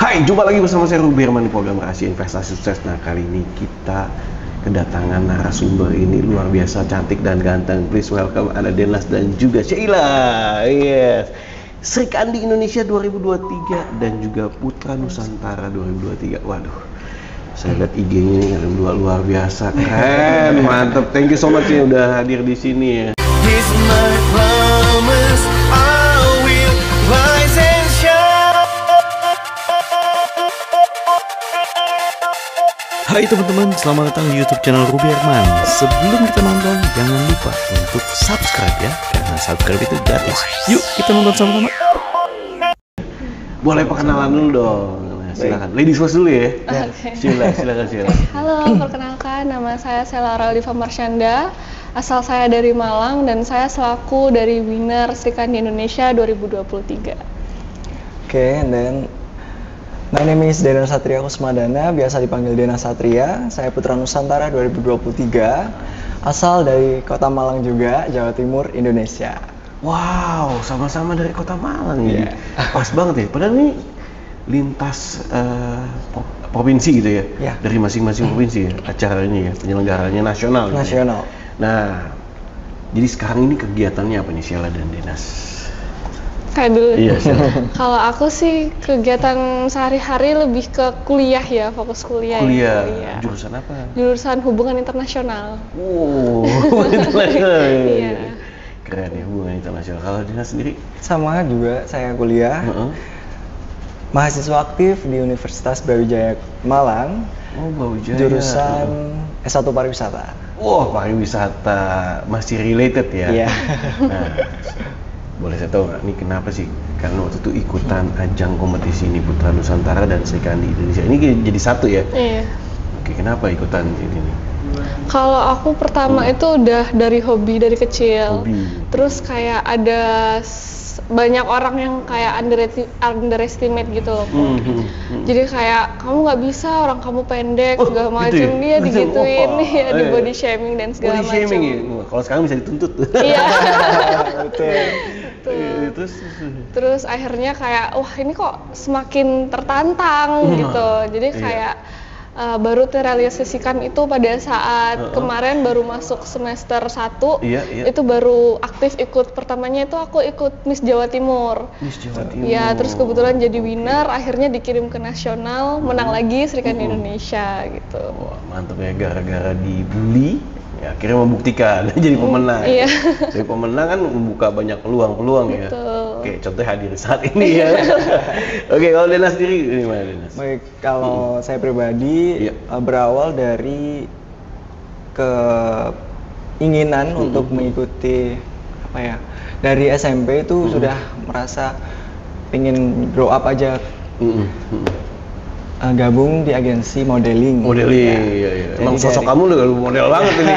Hai, jumpa lagi bersama saya Ruby Herman di program Rahasia Investasi Sukses. Nah, kali ini kita kedatangan narasumber ini luar biasa cantik dan ganteng. Please welcome ada Denas dan juga Sheila. Yes. Sri Kandi Indonesia 2023 dan juga Putra Nusantara 2023. Waduh. Saya lihat IG-nya ini kalian dua luar biasa, keren, mantap. Thank you so much ya udah hadir di sini ya. He's my promise, I will rise and shine. Hai teman-teman, selamat datang di YouTube channel Ruby Herman. Sebelum kita nonton, jangan lupa untuk subscribe ya, karena subscribe itu gratis. Yuk kita nonton sama-sama. Boleh perkenalan dulu dong. Nah, silakan. Ladies first dulu ya. Oke. Silakan. Halo, perkenalkan nama saya Sheila Raldiva Marsyanda. Asal saya dari Malang dan saya selaku dari winner Sri Kandi Indonesia 2023. Okay, and then my name is Dena Satria Kusmadana, biasa dipanggil Dena Satria. Saya Putra Nusantara 2023, asal dari Kota Malang juga, Jawa Timur, Indonesia. Wow, sama-sama dari Kota Malang ya. Yeah. Pas banget ya. Padahal ini lintas provinsi gitu ya. Yeah. Dari masing-masing provinsi ya. Acara ini ya, penyelenggaranya nasional. Gitu ya. Nasional. Nah, jadi sekarang ini kegiatannya apa nih Sheila dan Denas? Kayak dulu. Iya, Sheila. Kalau aku sih kegiatan sehari-hari lebih ke kuliah ya, fokus kuliah. Kuliah. Ya, Jurusan apa? Jurusan hubungan internasional. Wow, internasional. Iya. Keren ya, hubungan internasional. Kalau Denas sendiri? Sama juga, saya kuliah. Mahasiswa aktif di Universitas Brawijaya Malang. Oh, Brawijaya. Jurusan S1 Pariwisata. Wah, pariwisata masih related ya? Iya. Nah, boleh saya tahu nggak, ini kenapa sih? Karena waktu itu ikutan ajang kompetisi ini Putra Nusantara dan Sri Kandi Indonesia. Ini jadi satu ya? Iya. Oke, kenapa ikutan ini nih? Kalau aku pertama itu udah dari hobi dari kecil. Hobi. Terus kayak ada banyak orang yang kayak underestimate gitu loh. Jadi kayak kamu nggak bisa, orang kamu pendek, segala macam, gitu ya? dia digituin, Oh, ya di body shaming dan segala Body shaming ya? macam. Wah, kalau sekarang bisa dituntut. Iya. Betul. Terus Terus akhirnya kayak wah ini kok semakin tertantang gitu. Jadi Iya. kayak baru terrealisasikan itu pada saat kemarin baru masuk semester 1. Iya. Itu baru aktif ikut, pertamanya itu aku ikut Miss Jawa Timur. Miss Jawa Timur. Ya, terus kebetulan jadi winner, akhirnya dikirim ke nasional, menang lagi Sri Kandi Indonesia gitu. Wah, mantap ya, gara-gara dibully ya akhirnya membuktikan jadi pemenang. Iya. Jadi pemenang kan membuka banyak peluang ya. Betul. Oke, contohnya hadir saat ini ya. Oke, kalau Denas sendiri gimana Denas? Baik, kalau saya pribadi Iya. Berawal dari keinginan untuk mengikuti apa ya, dari SMP itu sudah merasa ingin grow up aja, gabung di agensi modeling. Modeling, Ya. iya. Jadi Emang sosok dari- kamu udah model banget ini.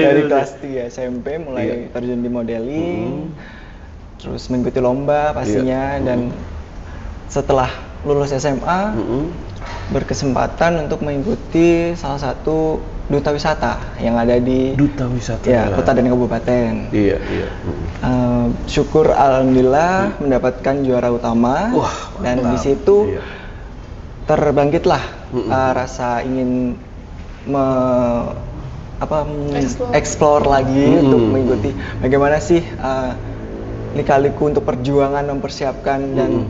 dari kelas 3 SMP mulai Iya. terjun di modeling, terus mengikuti lomba pastinya, dan setelah lulus SMA berkesempatan untuk mengikuti salah satu duta wisata yang ada di Duta wisata. ya, kota dan kabupaten. Iya. Syukur alhamdulillah mendapatkan juara utama. Wah, dan mantap. di situ Iya. terbangkitlah rasa ingin explore lagi untuk mengikuti bagaimana sih lika-liku untuk perjuangan mempersiapkan dan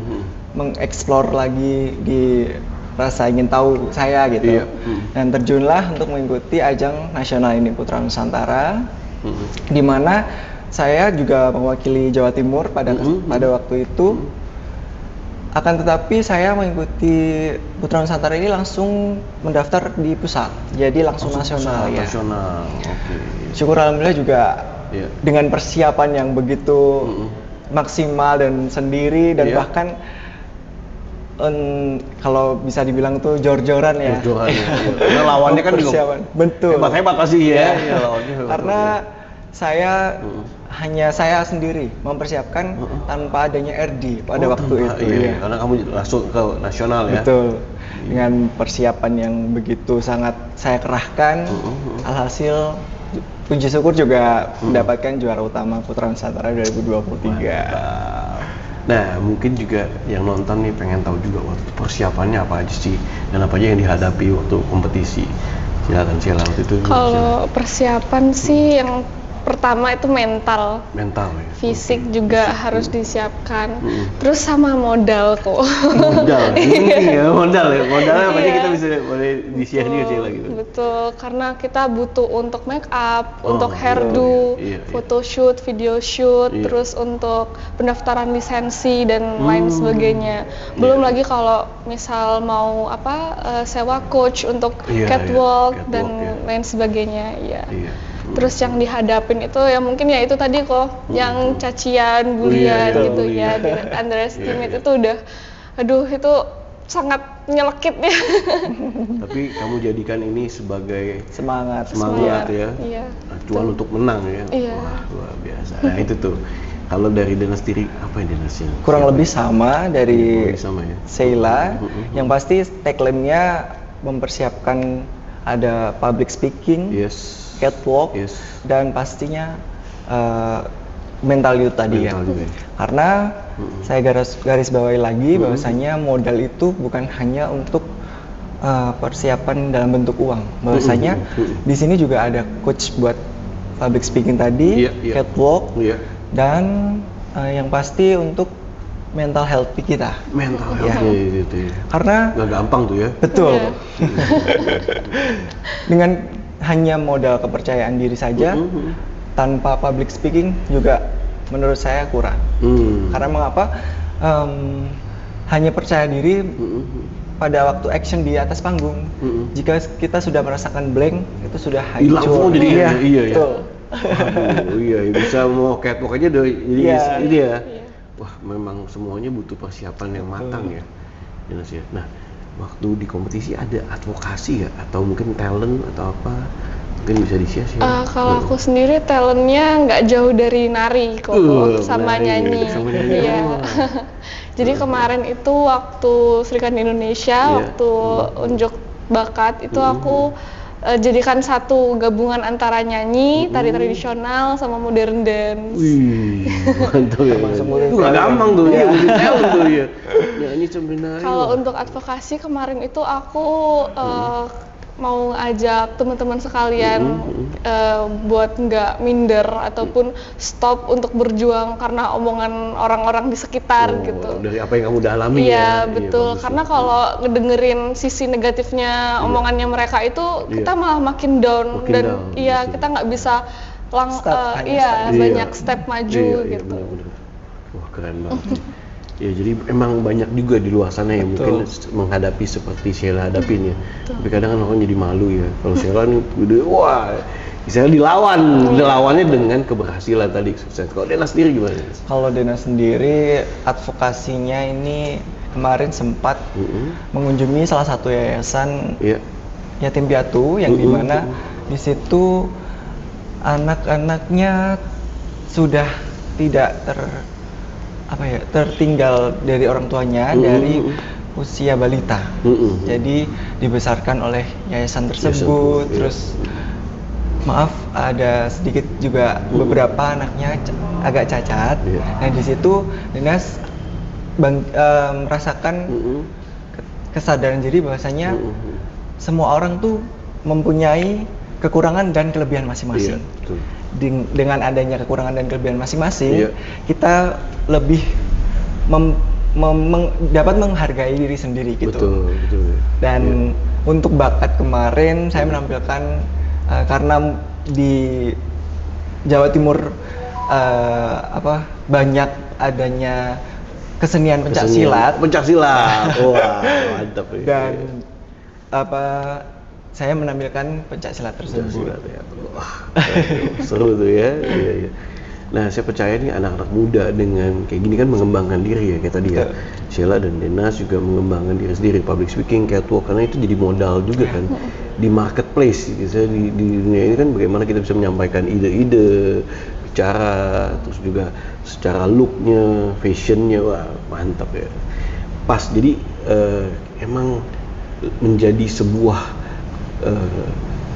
mengeksplor lagi di rasa ingin tahu saya gitu. Iya. Dan terjunlah untuk mengikuti ajang nasional ini Putra Nusantara, di mana saya juga mewakili Jawa Timur pada waktu itu. Akan tetapi saya mengikuti Putra Nusantara ini langsung mendaftar di pusat, jadi langsung nasional ya. Nasional. Oke. Syukur alhamdulillah juga Iya. dengan persiapan yang begitu maksimal dan sendiri, dan Iya. bahkan kalau bisa dibilang tuh jor-joran ya. Jor-joran ya. Karena lawannya kan juga persiapan. Betul. hebat pasti ya. Iya. Lawannya hebat. Karena saya hanya saya sendiri mempersiapkan tanpa adanya RD pada waktu itu. Iya. Ya. Karena kamu langsung ke nasional ya. Betul. Dengan persiapan yang begitu sangat saya kerahkan, alhasil puji syukur juga mendapatkan juara utama Putra Nusantara 2023. Nah, mungkin juga yang nonton nih pengen tahu juga waktu persiapannya apa aja sih dan apa aja yang dihadapi waktu kompetisi. Silakan waktu itu. Kalau persiapan sih yang pertama itu mental ya. fisik juga harus disiapkan. Terus sama modal kok. Modal penting ya, modalnya apa aja Iya. kita bisa boleh di-share juga Sheila gitu. Betul, karena kita butuh untuk make up, untuk hairdo, iya. photoshoot, video shoot, Iya. terus untuk pendaftaran lisensi dan lain sebagainya. Belum lagi kalau misal mau sewa coach untuk Iya, catwalk iya. dan Catwalk, ya. lain sebagainya, iya. Iya. Terus yang dihadapin itu ya mungkin ya itu tadi kok, yang cacian, bulian Iya, gitu iya. ya, underestimate Iya. itu udah, aduh itu sangat nyelekit ya. Tapi kamu jadikan ini sebagai Semangat. semangat ya. Iya. Acuan untuk menang ya. Iya. Wah, luar biasa. Nah, itu tuh. Kalau dari Denas sendiri apa yang Denas yang Kurang lebih sama dari sama ya. Sheila. Yang pasti tagline-nya mempersiapkan ada public speaking, Yes. catwalk, Yes. dan pastinya mental itu tadi Mental ya. juga ya. Karena saya garis bawahi lagi bahwasanya modal itu bukan hanya untuk persiapan dalam bentuk uang. Bahwasanya di sini juga ada coach buat public speaking tadi, Iya, iya. catwalk, Iya. dan yang pasti untuk mental health kita. Mental Ya. health itu ya. Karena Nggak gampang tuh ya. betul. Iya. Dengan hanya modal kepercayaan diri saja, tanpa public speaking juga menurut saya kurang. Karena mengapa? Hanya percaya diri pada waktu action di atas panggung. Jika kita sudah merasakan blank, itu sudah Hilang semua jadi Iya, iya ya. betul. Aduh, iya bisa mau catwalk aja jadi Iya. ini ya. Iya. Wah, memang semuanya butuh persiapan yang matang ya. Denas ya. Nah, waktu di kompetisi ada advokasi ya atau mungkin talent atau apa? Mungkin bisa di-share sih. Kalau aku sendiri talentnya nggak jauh dari nari kok, sama nari, nyanyi. sama nyanyi. Iya. Oh. Jadi kemarin itu waktu Serikat Indonesia, Iya. waktu unjuk bakat itu aku jadikan satu gabungan antara nyanyi, tari tradisional sama modern dance. Wih, mantap ya. Mulai Itu nggak gampang tuh, ya. Mulai talent tuh ya. Nyanyi sebenarnya. Kalau untuk advokasi kemarin itu aku mau ajak teman-teman sekalian buat nggak minder ataupun stop untuk berjuang karena omongan orang-orang di sekitar gitu. Dari apa yang kamu udah alami ya. Iya betul, bagus. karena kalau ngedengerin sisi negatifnya omongannya mereka itu kita malah makin down. Makin Dan down, iya betul. kita nggak bisa Hanya banyak step maju Iya, gitu. benar-benar. Wah, keren banget. Ya, jadi emang banyak juga di luar sana yang mungkin menghadapi seperti Sheila hadapin ya. Tapi kadang kan orang jadi malu ya. Kalau Sheila nih udah wah, misalnya dilawannya dengan keberhasilan tadi sukses. Kalau Denas sendiri gimana? Kalau Dena sendiri advokasinya ini kemarin sempat mengunjungi salah satu yayasan Iya. yatim piatu yang dimana di situ anak-anaknya sudah tidak tertinggal dari orang tuanya dari usia balita. Jadi dibesarkan oleh yayasan tersebut. Iya. Terus maaf ada sedikit juga beberapa anaknya agak cacat. Iya. Nah di situ Dinas merasakan kesadaran diri bahwasanya semua orang tuh mempunyai kekurangan dan kelebihan masing-masing. Iya, betul. Dengan adanya kekurangan dan kelebihan masing-masing, Iya. kita lebih dapat menghargai diri sendiri gitu. Betul. Dan untuk bakat kemarin saya menampilkan karena di Jawa Timur banyak adanya kesenian pencak silat. Pencak silat. Wah, mantap ya. Dan saya menampilkan pencak silat Pencak tersebut. silat ya. Wah, seru tuh ya. Iya. Nah, saya percaya nih anak-anak muda dengan kayak gini kan mengembangkan diri ya kayak tadi ya. Sheila dan Denas juga mengembangkan diri sendiri, public speaking, catwalk, karena itu jadi modal juga kan di marketplace. Gitu. Di dunia ini kan bagaimana kita bisa menyampaikan ide-ide, bicara, terus juga secara looknya, fashionnya, wah mantap ya. Pas, jadi emang menjadi sebuah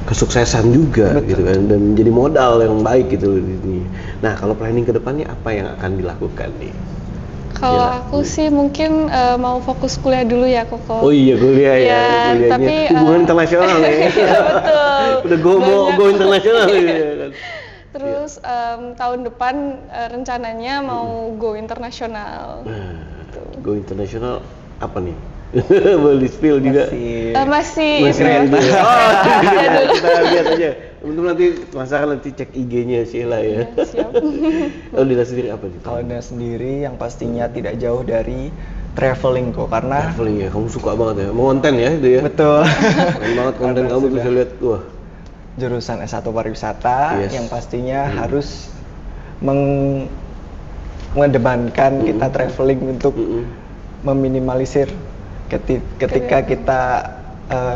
kesuksesan juga. Betul. Gitu kan, dan menjadi modal yang baik gitu. Nah, kalau planning ke depannya apa yang akan dilakukan nih? Kalau Sheila? aku sih mungkin mau fokus kuliah dulu ya Koko. Oh iya kuliah ya, Ya, kuliahnya tapi, hubungan internasional ya. Iya betul. Udah Banyak. go internasional ya kan. Terus tahun depan rencananya mau go internasional. Go internasional apa nih? Boleh spill juga. Masih Masih ini, ada. Oh, rahasia dulu. kita lihat aja. Untuk nanti penasaran nanti cek IG-nya Sheila ya. Siap. Kalau Dina sendiri apa nih? Kalau Dina sendiri yang pastinya tidak jauh dari traveling kok, karena Traveling ya, kamu suka banget ya. Mau konten ya itu ya. betul Keren banget konten Karena kamu tuh sudah saya lihat. Wah. jurusan S1 pariwisata Yes. yang pastinya harus mengedepankan kita traveling untuk meminimalisir ketika kita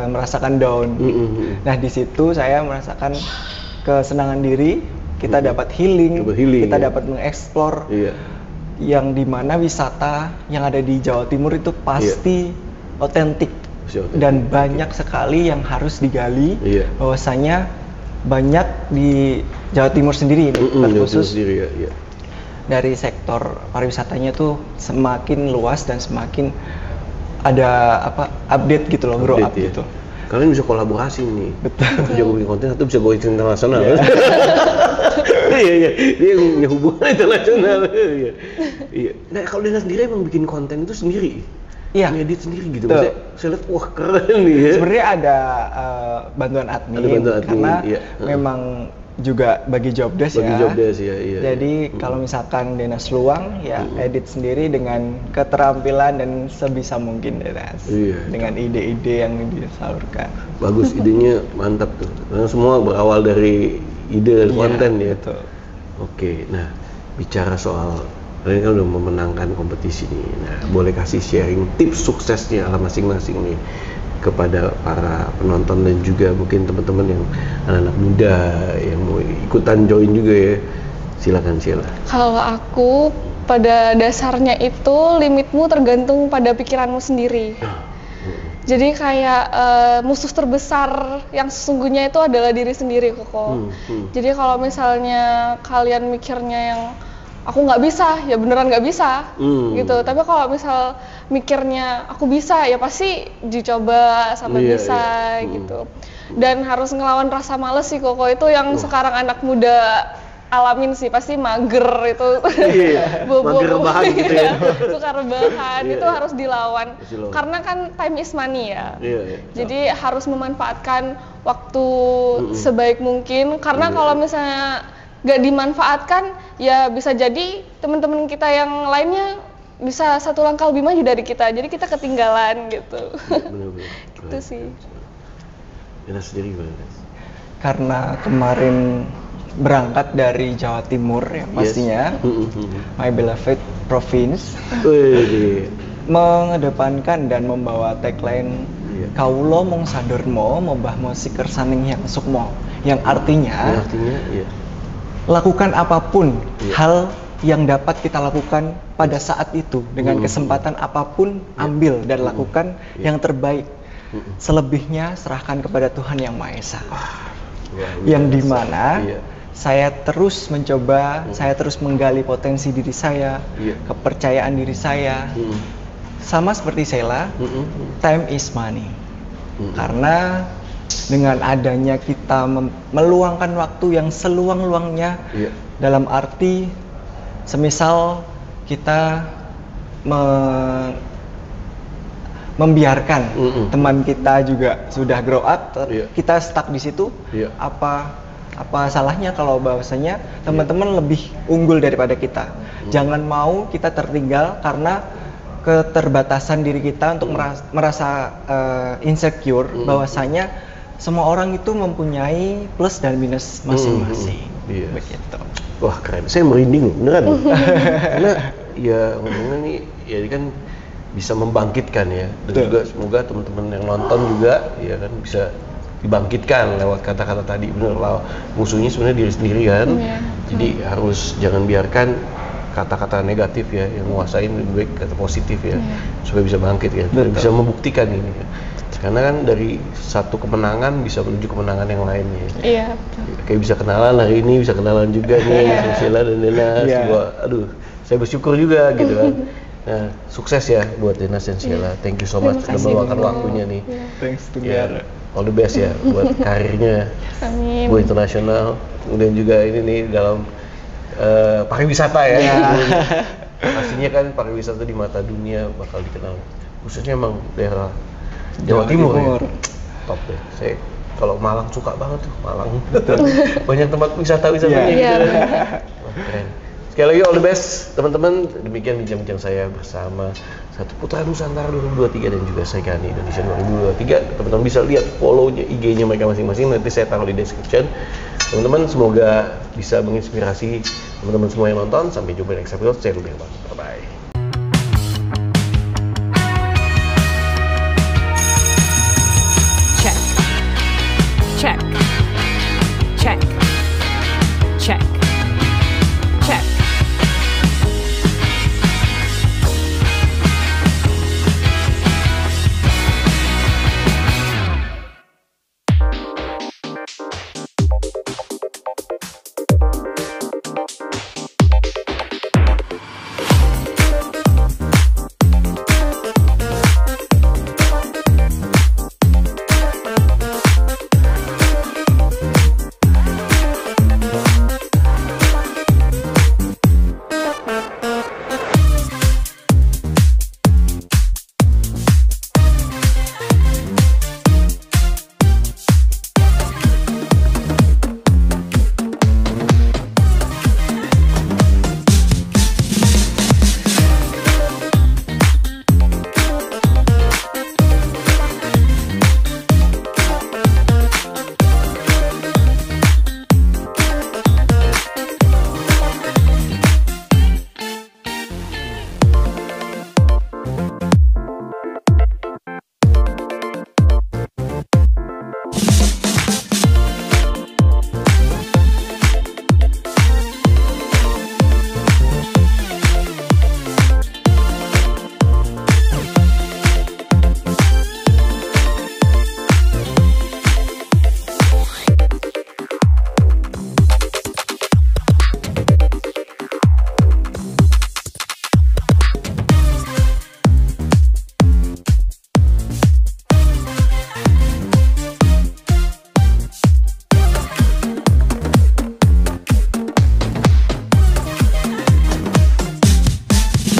merasakan down. Nah, di situ saya merasakan kesenangan diri, kita dapat healing, Dapat healing, kita ya. dapat mengeksplor Iya. yang dimana wisata yang ada di Jawa Timur itu pasti otentik Pasti otentik. dan banyak sekali yang harus digali. Iya. Bahwasanya banyak di Jawa Timur sendiri ini, terkhusus sendiri ya. Iya. dari sektor pariwisatanya tuh semakin luas dan semakin ada update gitu loh, grow up Update ya. gitu. Kalian bisa kolaborasi nih. Betul. Satu jago bikin konten, satu bisa go internasional. Iya iya, dia yang punya hubungan internasional. Iya. Iya. Nah kalau Dina sendiri emang bikin konten itu sendiri. Iya. Ngedit sendiri gitu. Betul. Maksudnya, saya lihat wah keren nih ya. Sebenarnya ada bantuan admin, Ada bantuan admin, karena iya. memang juga bagi job desk Bagi ya. job desk ya, iya. Jadi kalau misalkan Denas luang ya edit sendiri dengan keterampilan dan sebisa mungkin Denas. Iya. Dengan ide-ide yang disalurkan. Bagus idenya mantap tuh. Karena semua berawal dari ide dan Iya, konten ya. betul. Oke, nah bicara soal kalian kan udah memenangkan kompetisi nih. Nah, boleh kasih sharing tips suksesnya ala masing-masing nih kepada para penonton dan juga mungkin teman-teman yang anak-anak muda yang mau ikutan join juga ya. Silakan Sheila. Kalau aku pada dasarnya itu limitmu tergantung pada pikiranmu sendiri. Jadi kayak musuh terbesar yang sesungguhnya itu adalah diri sendiri Koko. Jadi kalau misalnya kalian mikirnya yang aku nggak bisa, ya beneran nggak bisa, gitu. Tapi kalau misal mikirnya aku bisa, ya pasti dicoba sampai Iya, bisa, iya. gitu. Dan harus ngelawan rasa males sih Koko, itu yang sekarang anak muda alamin sih, pasti mager itu. Iya, mager rebahan gitu ya. Suka rebahan, Iya, itu iya. harus dilawan. Harus dilawan. Karena kan time is money ya. Iya, iya. Jadi harus memanfaatkan waktu sebaik mungkin, karena kalau misalnya nggak dimanfaatkan, ya bisa jadi teman-teman kita yang lainnya bisa satu langkah lebih maju dari kita, jadi kita ketinggalan gitu. Bener-bener. Itu sih. Dina sendiri gimana? Des? Karena kemarin berangkat dari Jawa Timur ya pastinya, my beloved province, Wih, mengedepankan dan membawa tagline Iya. Kaulo mong sadurmo membah musik kersaning yang sukmo, yang artinya artinya ya. lakukan apapun Iya. hal yang dapat kita lakukan pada saat itu dengan kesempatan apapun, ambil dan lakukan yang terbaik. Selebihnya serahkan kepada Tuhan Yang Maha Esa. Yang dimana Iya. saya terus mencoba, saya terus menggali potensi diri saya, Iya. kepercayaan diri saya. Sama seperti Sheila, time is money. Karena dengan adanya kita meluangkan waktu yang seluang-luangnya, Iya. dalam arti semisal kita membiarkan teman kita juga sudah grow up, Iya. kita stuck di situ, Iya. apa salahnya kalau bahwasanya teman-teman lebih unggul daripada kita. Jangan mau kita tertinggal karena keterbatasan diri kita untuk merasa insecure, bahwasanya semua orang itu mempunyai plus dan minus masing-masing. Iya. Begitu. Wah keren, saya merinding loh, beneran loh. Karena ya ngomongnya nih, ya ini kan bisa membangkitkan ya. Dan Betul. juga semoga teman-teman yang nonton juga ya kan bisa dibangkitkan lewat kata-kata tadi. Bener lah, musuhnya sebenarnya diri sendiri kan. Iya. Jadi harus jangan biarkan kata-kata negatif ya yang menguasain, lebih baik kata positif ya, supaya bisa bangkit ya, supaya Betul. bisa membuktikan ini ya. Karena kan dari satu kemenangan bisa menuju kemenangan yang lainnya. Iya. Kayak bisa kenalan hari ini, bisa kenalan juga nih Iya. sama Sheila dan Dina. Iya. Aduh, saya bersyukur juga gitu kan. Nah, sukses ya buat Denas dan Sheila. Thank you so much Terima sudah kasih, meluangkan Bimo. waktunya nih. Iya. Thanks to Ya, all the best ya buat karirnya Amin. go internasional. Kemudian juga ini nih dalam pariwisata ya. Iya. Pastinya kan pariwisata di mata dunia bakal dikenal. Khususnya emang daerah Jawa Timur. Ya. Top deh. Saya kalau Malang suka banget tuh Malang. Banyak tempat wisata-wisatanya Iya. gitu. Iya, Wah, keren. Sekali lagi all the best teman-teman. Demikian bincang-bincang saya bersama Satu Putra Nusantara 2023 dan juga Saikani Indonesia 2023. Teman-teman bisa lihat follow-nya IG-nya mereka masing-masing, nanti saya taruh di description. Teman-teman semoga bisa menginspirasi teman-teman semua yang nonton. Sampai jumpa di next episode. Saya Ruben. Bye bye.